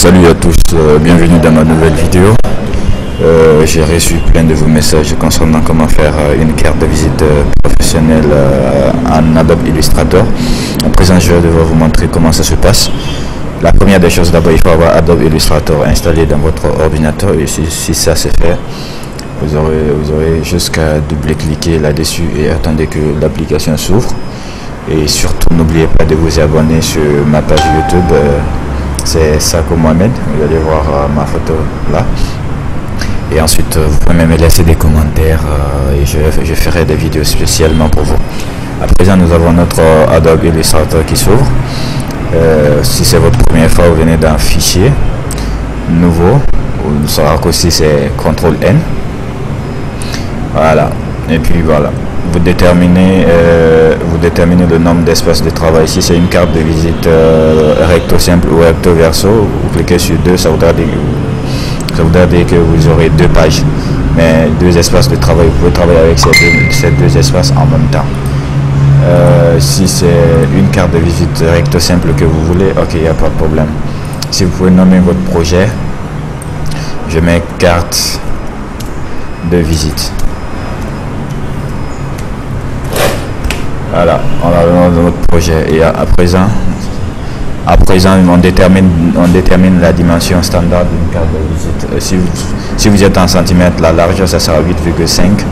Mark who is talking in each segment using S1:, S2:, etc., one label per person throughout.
S1: Salut à tous, bienvenue dans ma nouvelle vidéo. J'ai reçu plein de vos messages concernant comment faire une carte de visite professionnelle en Adobe Illustrator. À présent, je vais devoir vous montrer comment ça se passe. La première des choses, d'abord, il faut avoir Adobe Illustrator installé dans votre ordinateur. Et si ça c'est fait, vous aurez jusqu'à double-cliquer là-dessus et attendez que l'application s'ouvre. Et surtout, n'oubliez pas de vous abonner sur ma page YouTube. C'est Sako Mohamed, vous allez voir ma photo là. Et ensuite, vous pouvez même laisser des commentaires et je ferai des vidéos spécialement pour vous. À présent, nous avons notre Adobe Illustrator qui s'ouvre. Si c'est votre première fois, vous venez d'un fichier nouveau. Son raccourci c'est CTRL-N. Voilà. Et puis voilà. Vous déterminez le nombre d'espaces de travail. Si c'est une carte de visite recto simple ou recto verso, vous cliquez sur 2, ça voudra dire que vous aurez 2 pages, mais 2 espaces de travail. Vous pouvez travailler avec ces deux espaces en même temps. Si c'est une carte de visite recto simple que vous voulez, ok, il n'y a pas de problème. Si vous pouvez nommer votre projet, je mets carte de visite. Voilà, on a le nom de notre projet et à présent on détermine la dimension standard d'une carte de visite. Si vous êtes en centimètres, la largeur ça sera 8,5,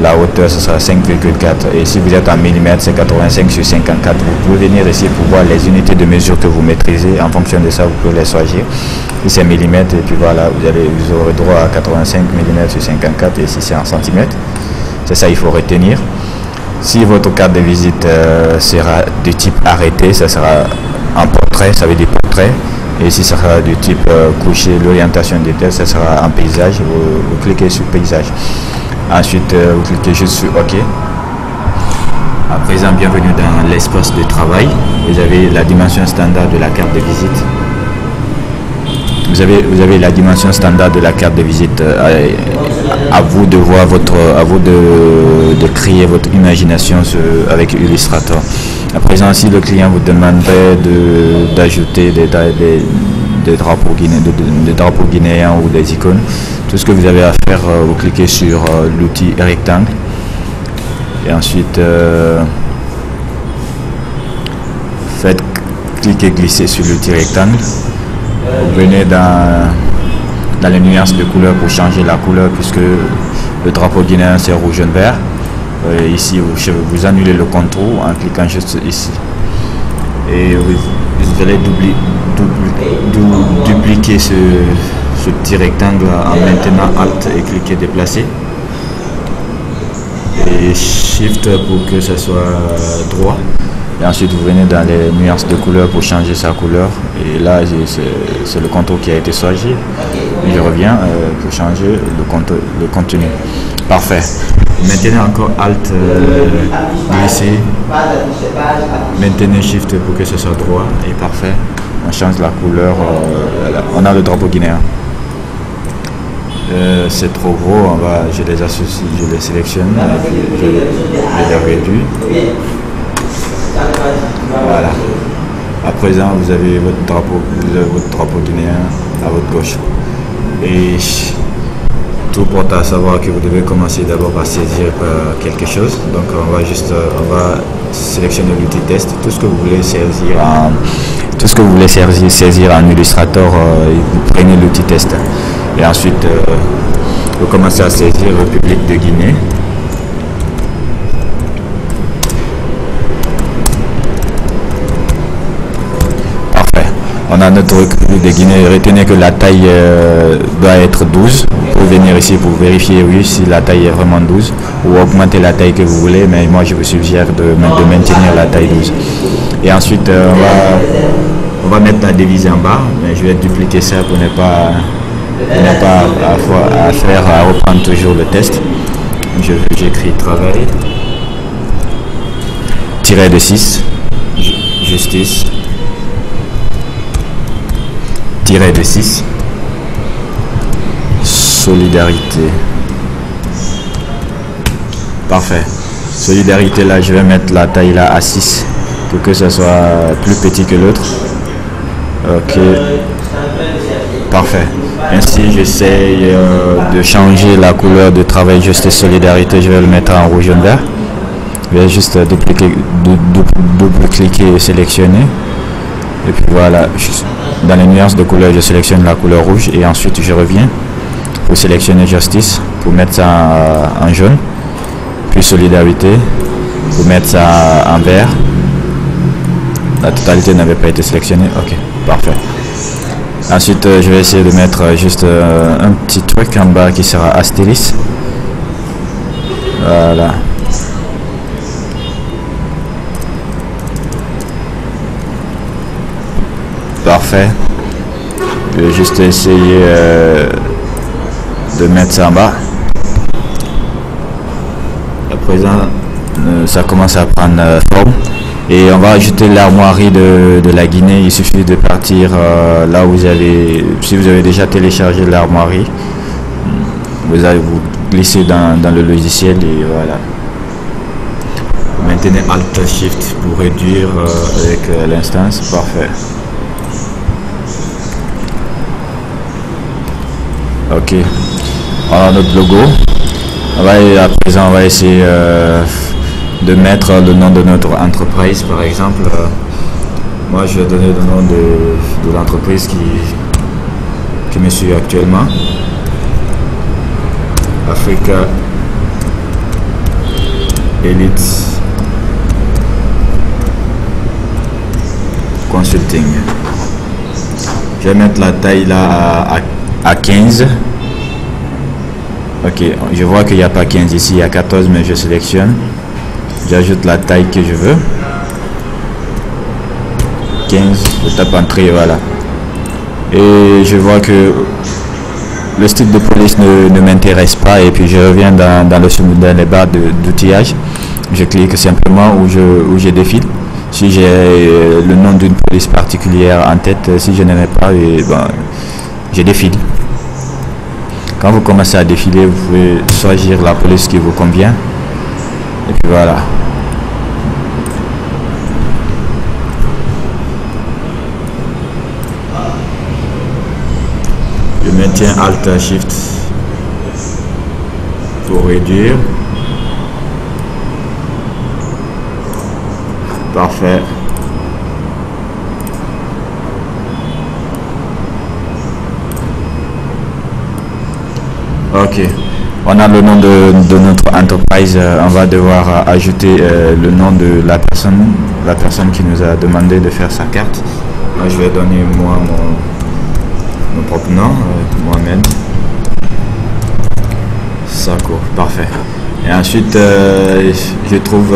S1: la hauteur ça sera 5,4 et si vous êtes en millimètres c'est 85 sur 54. Vous pouvez venir ici pour voir les unités de mesure que vous maîtrisez. En fonction de ça, vous pouvez les choisir. Si c'est millimètres, et puis voilà, vous aurez droit à 85 mm sur 54 et si c'est en centimètres, c'est ça il faut retenir. Si votre carte de visite sera de type arrêté, ça sera en portrait, ça veut dire portrait. Et si ça sera du type couché, l'orientation des têtes, ça sera en paysage. Vous cliquez sur paysage. Ensuite, vous cliquez juste sur OK. À présent, bienvenue dans l'espace de travail. Vous avez la dimension standard de la carte de visite. Vous avez la dimension standard de la carte de visite. À vous de voir de créer votre imagination avec Illustrator. À présent, si le client vous demanderait d'ajouter des drapeaux guinéens ou des icônes, tout ce que vous avez à faire, vous cliquez sur l'outil rectangle et ensuite cliquez glisser sur l'outil rectangle. Vous venez dans les nuances de couleur pour changer la couleur puisque le drapeau guinéen c'est rouge jaune vert. Ici vous annulez le contour en cliquant juste ici et vous allez dupliquer ce petit rectangle en maintenant Alt et cliquez déplacer et Shift pour que ça soit droit. Et ensuite vous venez dans les nuances de couleur pour changer sa couleur et là c'est le contour qui a été choisi. Je reviens pour changer le contenu. Parfait. Maintenez encore Alt, glisser, maintenez Shift pour que ce soit droit et parfait. On change la couleur, on a le drapeau guinéen. C'est trop gros, je les associe, je les sélectionne et puis je les réduis. Voilà. À présent, vous avez votre drapeau guinéen à votre gauche. Et tout porte à savoir que vous devez commencer d'abord par saisir quelque chose. Donc on va sélectionner l'outil test. Tout ce que vous voulez saisir en Illustrator, vous prenez l'outil test. Et ensuite, vous commencez à saisir République de Guinée. On a notre République de Guinée. Retenez que la taille doit être 12. Vous pouvez venir ici pour vérifier si la taille est vraiment 12 ou augmenter la taille que vous voulez, mais moi je vous suggère de maintenir la taille 12. Et ensuite on va mettre la devise en bas, mais je vais dupliquer ça pour ne pas à reprendre toujours le test. J'écris travail tiré de 6 justice tiré de 6 solidarité. Parfait. Solidarité, là, je vais mettre la taille là à 6 pour que ça soit plus petit que l'autre. Ok, parfait. Ainsi, j'essaye de changer la couleur de travail justice solidarité. Je vais le mettre en rouge et vert. Je vais juste double-cliquer et sélectionner. Et puis voilà, dans les nuances de couleur, je sélectionne la couleur rouge et ensuite je reviens pour sélectionner justice, pour mettre ça en jaune. Puis solidarité, pour mettre ça en vert. La totalité n'avait pas été sélectionnée. Ok, parfait. Ensuite, je vais essayer de mettre juste un petit truc en bas qui sera astérisque. Voilà. Parfait. Je vais juste essayer de mettre ça en bas. À présent, ça commence à prendre forme. Et on va ajouter l'armoirie de la Guinée. Il suffit de partir là où vous avez, si vous avez déjà téléchargé l'armoirie, vous allez vous glisser dans le logiciel et voilà. Maintenez Alt Shift pour réduire avec l'instance. Parfait. Ok. On a notre logo. À présent, on va essayer de mettre le nom de notre entreprise, par exemple. Moi, je vais donner le nom de l'entreprise qui me suit actuellement. Africa Elite Consulting. Je vais mettre la taille là à 15. Ok, je vois qu'il n'y a pas 15 ici, il y a 14, mais je sélectionne. J'ajoute la taille que je veux. 15, je tape entrée, voilà. Et je vois que le style de police ne m'intéresse pas et puis je reviens dans les barres d'outillage. Je clique simplement où je défile. Si j'ai le nom d'une police particulière en tête, si je n'en ai pas, je défile. Quand vous commencez à défiler, vous pouvez choisir la police qui vous convient. Et puis voilà. Je maintiens Alt Shift pour réduire. Parfait. Ok. On a le nom de notre entreprise. On va devoir ajouter le nom de la personne qui nous a demandé de faire sa carte. Moi, je vais donner mon propre nom, Mohamed Sako. Parfait. Et ensuite, je trouve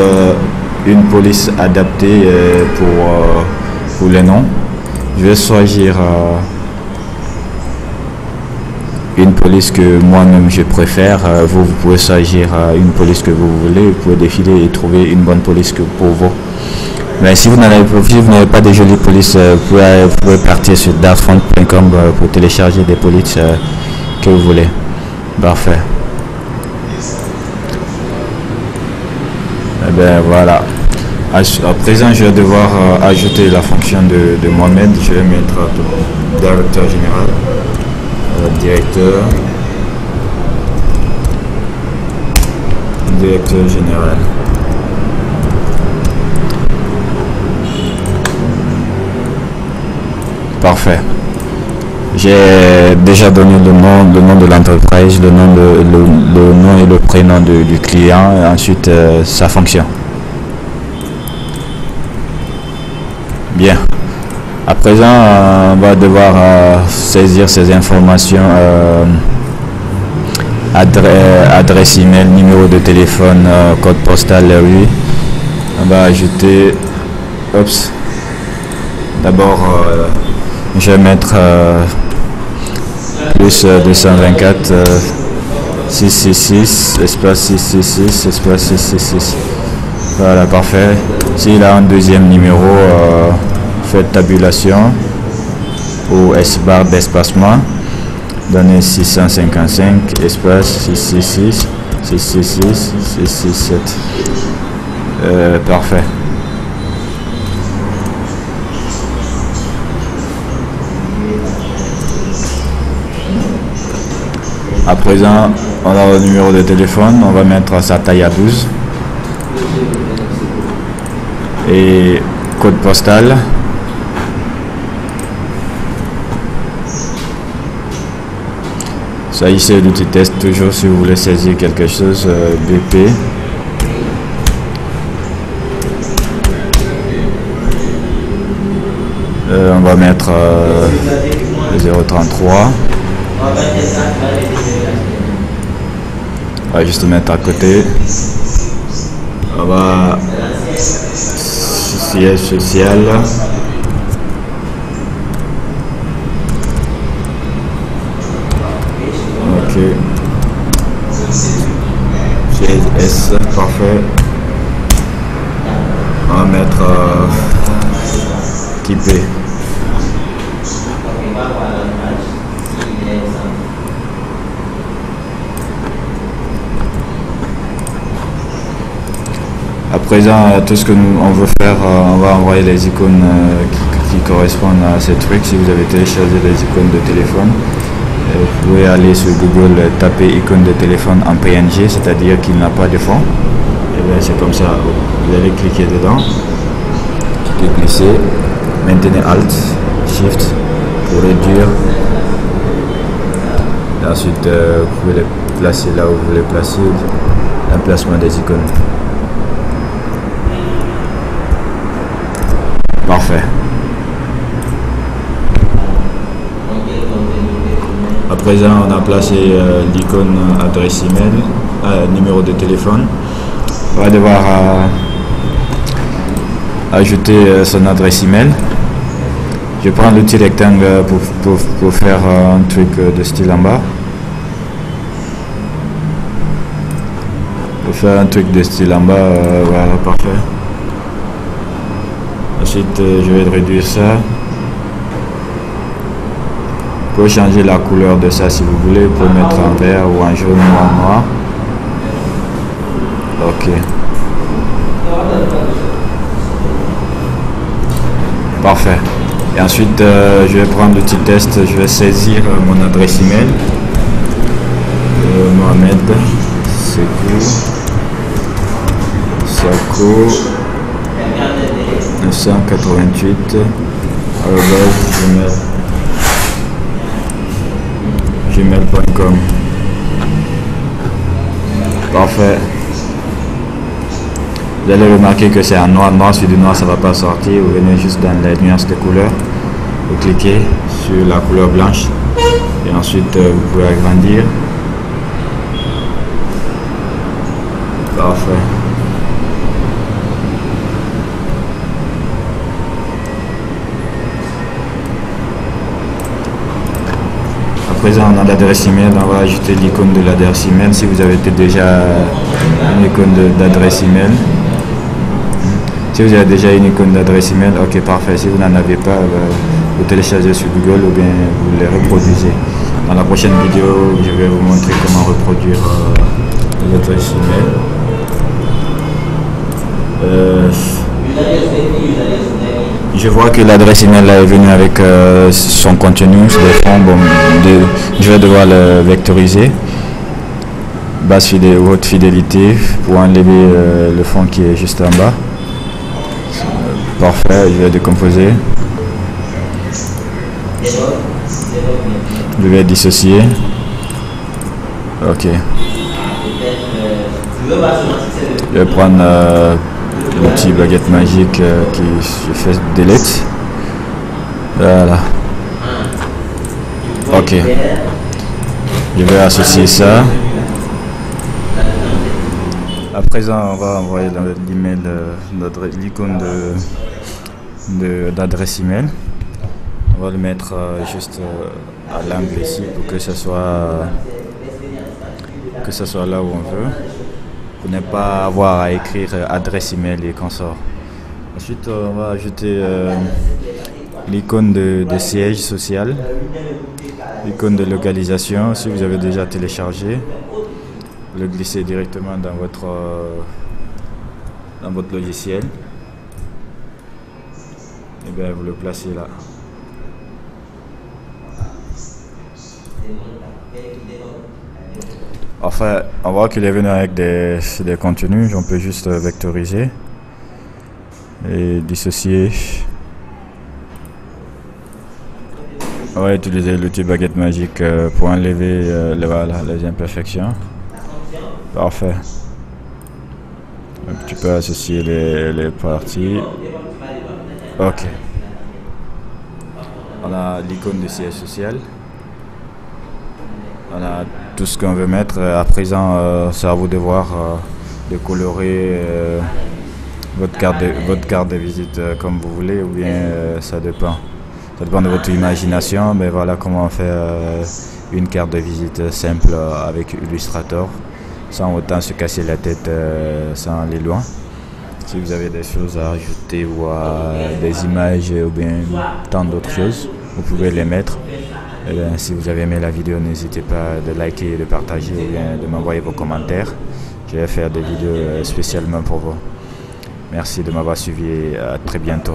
S1: une police adaptée pour les noms. Je vais choisir une police que moi-même je préfère. Vous pouvez choisir une police que vous voulez. Vous pouvez défiler et trouver une bonne police pour vous. Mais si vous n'avez pas de jolies polices, vous pouvez partir sur dartfont.com pour télécharger des polices que vous voulez. Parfait. Et bien voilà. À présent, je vais devoir ajouter la fonction de Mohamed. Je vais mettre directeur général. Directeur général. Parfait. J'ai déjà donné le nom de l'entreprise, le nom et le prénom du client, et ensuite sa fonction. Bien. À présent, on va devoir saisir ces informations, adresse email, numéro de téléphone, code postal, rue. On va ajouter, d'abord, je vais mettre plus 224 666 espace 666 espace 666. Voilà, parfait. S'il a un deuxième numéro, faites tabulation ou S-barre d'espacement, donnez 655 espace 666 666 667. Parfait. À présent, on a le numéro de téléphone, on va mettre sa taille à 12 et code postal. Ça ici l'outil test, toujours si vous voulez saisir quelque chose, BP. On va mettre 033. On va juste mettre à côté. On va siège social. Ok. Siège S, parfait. On va mettre typé. À présent, tout ce que on veut faire, on va envoyer les icônes qui correspondent à ces trucs. Si vous avez téléchargé les icônes de téléphone, vous pouvez aller sur Google, taper icône de téléphone en PNG, c'est-à-dire qu'il n'a pas de fond. Et bien c'est comme ça, vous allez cliquer dedans, glisser, maintenez Alt, Shift pour réduire. Et ensuite, vous pouvez les placer là où vous voulez placer l'emplacement des icônes. Parfait. À présent, on a placé l'icône adresse email, numéro de téléphone. On va devoir ajouter son adresse email. Je prends l'outil rectangle pour faire un truc de style en bas. Pour faire un truc de style en bas, voilà, parfait. Ensuite, je vais réduire ça. Vous pouvez changer la couleur de ça si vous voulez. Vous pouvez mettre en vert ou en jaune ou en noir. Ok. Parfait. Et ensuite, je vais prendre l'outil test. Je vais saisir mon adresse email. Mohamed Sako 988 gmail.com. Parfait. Vous allez remarquer que c'est en noir, sur du noir ça va pas sortir. Vous venez juste dans les nuances de couleur, vous cliquez sur la couleur blanche et ensuite vous pouvez agrandir. Parfait. À présent, on a l'adresse email. On va ajouter l'icône de l'adresse email. Si vous avez déjà une icône d'adresse email, si vous avez déjà une icône d'adresse email, ok, parfait. Si vous n'en avez pas, vous téléchargez sur Google ou bien vous les reproduisez. Dans la prochaine vidéo, je vais vous montrer comment reproduire l'adresse email. Je vois que l'adresse email là est venue avec son contenu, les fonds. Bon, je vais devoir le vectoriser. Base fidélité, haute fidélité pour enlever le fond qui est juste en bas. Parfait, je vais décomposer. Je vais dissocier. Ok. Je vais prendre l'outil baguette magique qui je fais delete. Voilà. Ok. Je vais associer ça. À présent, on va envoyer l'email, l'icône d'adresse email. On va le mettre juste à l'angle ici pour que ce soit là où on veut, pour ne pas avoir à écrire adresse email et consort. Ensuite, on va ajouter l'icône de siège social, l'icône de localisation. Si vous avez déjà téléchargé, le glisser directement dans votre logiciel et bien vous le placez là. Enfin, on voit qu'il est venu avec des contenus. On peut juste vectoriser et dissocier. On va utiliser l'outil baguette magique pour enlever les imperfections. Parfait. Donc, tu peux associer les parties. Ok. On a l'icône de siège social. On a tout ce qu'on veut mettre. À présent, c'est à vous de voir, de colorer votre carte de visite comme vous voulez, ou bien ça dépend. Ça dépend de votre imagination, mais voilà comment on fait une carte de visite simple avec Illustrator, sans autant se casser la tête, sans aller loin. Si vous avez des choses à ajouter ou des images ou bien tant d'autres choses, vous pouvez les mettre. Et bien, si vous avez aimé la vidéo, n'hésitez pas de liker, de partager ou bien de m'envoyer vos commentaires. Je vais faire des vidéos spécialement pour vous. Merci de m'avoir suivi et à très bientôt.